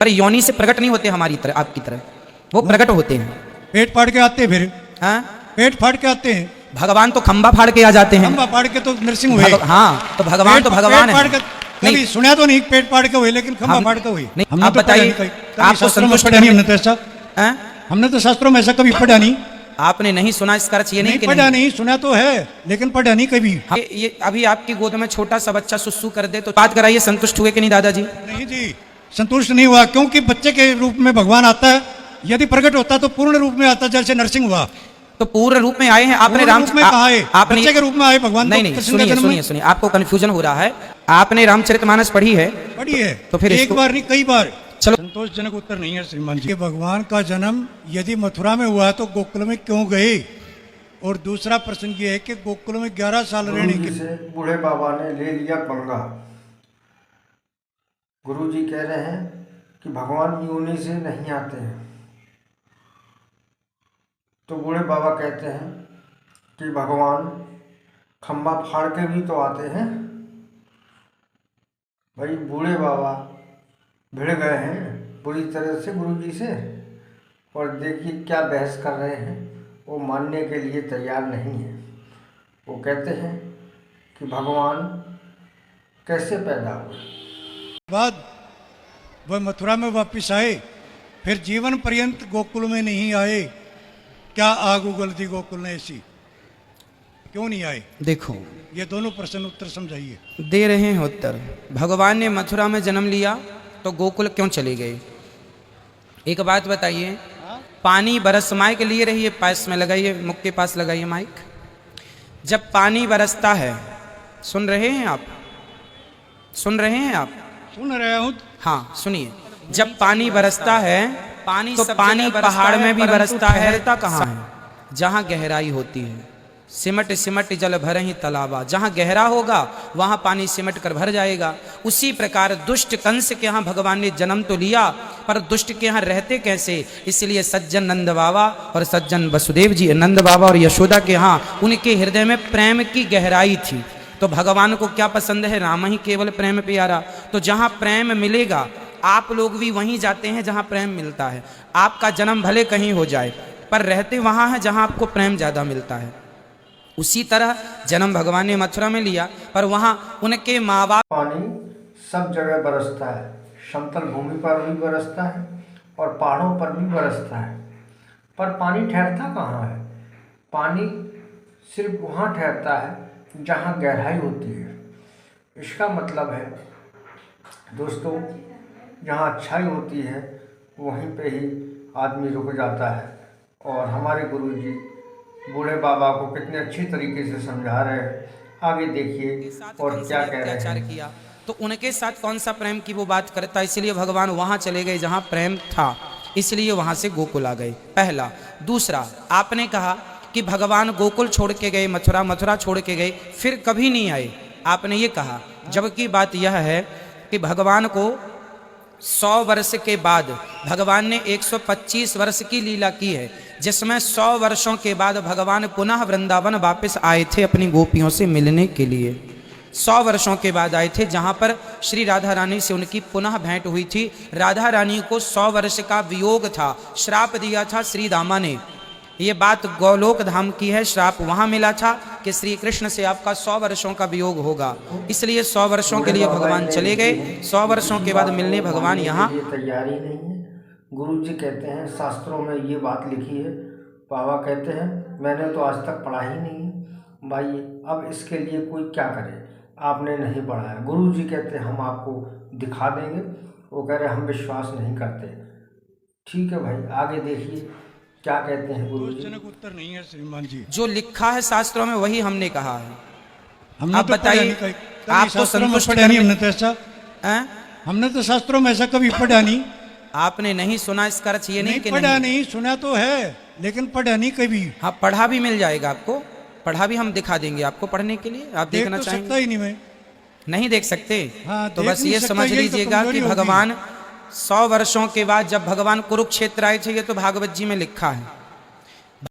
पर योनि से प्रकट नहीं होते हमारी तरह, आपकी तरह वो प्रकट होते हैं। पेट फाड़ के आते हैं फिर। हाँ, पेट फाड़ के आते हैं। भगवान तो खंबा फाड़ के आ जाते हैं। खंबा फाड़ के तो नरसिंह हुए। हाँ, तो भगवान तो भगवान है। कभी सुना तो नहीं पेट फाड़ के हुए, लेकिन खंबा फाड़ के हुए। नहीं, आप बताइए, आपको संतुष्ट नहीं? हमने तो ऐसा, हमने तो शास्त्रों में ऐसा कभी पढ़ा नहीं। आपने नहीं सुना, इसका अर्थ ये नहीं कि पढ़ा नहीं, सुना तो है लेकिन पढ़ा नहीं कभी। ये अभी आपकी गोद में छोटा सा बच्चा सुसु कर दे तो बात कराइए, संतुष्ट हुए कि नहीं दादाजी? नहीं जी, संतुष्ट नहीं हुआ, क्योंकि बच्चे के रूप में भगवान आता है। यदि प्रकट होता तो पूर्ण रूप में आता, जैसे नरसिंह हुआ। तो पूर्ण रूप में आए हैं आपने, राम में कहा है, आपने बच्चे के रूप में आए भगवान। नहीं, सुनिए, आपको कंफ्यूजन हो रहा है। आपने रामचरितमानस पढ़ी है? पढ़ी है, तो फिर एक बार नहीं कई बार। चलो, संतोषजनक उत्तर नहीं है श्रीमान जी। भगवान का जन्म यदि मथुरा में हुआ तो गोकुल में क्यों गए? और दूसरा प्रश्न ये है कि गोकुल में 11 साल रहने के से बूढ़े बाबा ने ले लिया पंगा। गुरुजी कह रहे हैं कि भगवान योनि से नहीं आते हैं, तो बूढ़े बाबा कहते हैं कि भगवान खंबा फाड़ के भी तो आते हैं। भाई बूढ़े बाबा भिड़ गए हैं बुरी तरह से गुरुजी से, और देखिए क्या बहस कर रहे हैं। वो मानने के लिए तैयार नहीं है। वो कहते हैं कि भगवान कैसे पैदा हुए। बाद वह मथुरा में वापस आए, फिर जीवन पर्यंत गोकुल में नहीं आए। क्या आग उगल थी गोकुल ने ऐसी? क्यों नहीं आए? देखो, ये दोनों प्रश्न उत्तर समझाइए। दे रहे हैं उत्तर। भगवान ने मथुरा में जन्म लिया तो गोकुल क्यों चले गए? एक बात बताइए, पानी बरस, माइक लिए रहिए, पास में लगाइए, मुख के पास लगाइए माइक। जब पानी बरसता है, सुन रहे हैं आप? सुन रहे हैं आप? सुन रहा हूँ। हाँ सुनिए, जब पानी बरसता है, पानी तो पानी पहाड़ में भी बरसता है, ठहरता कहाँ है? जहाँ गहराई होती है। सिमट सिमट जल भर ही तालाबा, जहाँ गहरा होगा वहाँ पानी सिमट कर भर जाएगा। उसी प्रकार दुष्ट कंस के यहाँ भगवान ने जन्म तो लिया, पर दुष्ट के यहाँ रहते कैसे? इसलिए सज्जन नंद बाबा और सज्जन वसुदेव जी, नंद बाबा और यशोदा के यहाँ उनके हृदय में प्रेम की गहराई थी। तो भगवान को क्या पसंद है? राम ही केवल प्रेम प्यारा। तो जहाँ प्रेम मिलेगा, आप लोग भी वहीं जाते हैं जहाँ प्रेम मिलता है। आपका जन्म भले कहीं हो जाए, पर रहते वहाँ है जहाँ आपको प्रेम ज़्यादा मिलता है। उसी तरह जन्म भगवान ने मथुरा में लिया, पर वहाँ उनके माँ बाप। पानी सब जगह बरसता है, समतल भूमि पर भी बरसता है और पहाड़ों पर भी बरसता है, पर पानी ठहरता कहाँ है? पानी सिर्फ वहाँ ठहरता है जहाँ गहराई होती है। इसका मतलब है दोस्तों, जहाँ अच्छाई होती है वहीं पे ही आदमी रुक जाता है। और हमारे गुरुजी बूढ़े बाबा को कितने अच्छी तरीके से समझा रहे हैं। आगे देखिए और क्या कह रहे हैं। किया तो उनके साथ कौन सा प्रेम की वो बात करता, इसलिए भगवान वहाँ चले गए जहाँ प्रेम था, इसलिए वहाँ से गोकुल आ गए, पहला। दूसरा, आपने कहा कि भगवान गोकुल छोड़ के गए, मथुरा छोड़ के गए, फिर कभी नहीं आए, आपने ये कहा। जबकि बात यह है कि भगवान को 100 वर्ष के बाद भगवान ने 125 वर्ष की लीला की है, जिसमें 100 वर्षों के बाद भगवान पुनः वृंदावन वापस आए थे अपनी गोपियों से मिलने के लिए। 100 वर्षों के बाद आए थे, जहाँ पर श्री राधा रानी से उनकी पुनः भेंट हुई थी। राधा रानी को 100 वर्ष का वियोग था, श्राप दिया था श्री दामा ने। ये बात गौलोक धाम की है, श्राप वहाँ मिला था कि श्री कृष्ण से आपका 100 वर्षों का वियोग होगा, इसलिए 100 वर्षों के लिए भगवान चले गए। 100 वर्षों के बाद मिलने भगवान यहाँ। तैयारी नहीं है। गुरुजी कहते हैं शास्त्रों में ये बात लिखी है। बाबा कहते हैं मैंने तो आज तक पढ़ा ही नहीं। भाई अब इसके लिए कोई क्या करे, आपने नहीं पढ़ा है। गुरुजी कहते हैं हम आपको दिखा देंगे। वो कह रहे हम विश्वास नहीं करते। ठीक है भाई, आगे देखिए क्या कहते हैं गुरुजी। उत्तर नहीं है श्रीमान जी। जो लिखा है शास्त्रों में वही हमने कहा है। हमने आप तो बताइए, आपको संतुष्ट नहीं? हमने तो ऐसा, हमने तो शास्त्रों में ऐसा कभी पढ़ा नहीं। आपने नहीं सुना, इसका अर्थ ये नहीं कि पढ़ा नहीं, सुना तो है लेकिन पढ़ा नहीं कभी। हाँ, पढ़ा भी मिल जाएगा आपको, पढ़ा भी हम दिखा देंगे आपको पढ़ने के लिए। आप देखना तो चाहेंगे? सकता ही नहीं मैं। नहीं देख सकते? हाँ, तो बस ये समझ लीजिएगा कि भगवान 100 वर्षों के बाद जब भगवान कुरुक्षेत्र आए थे, ये तो भागवत जी में लिखा है।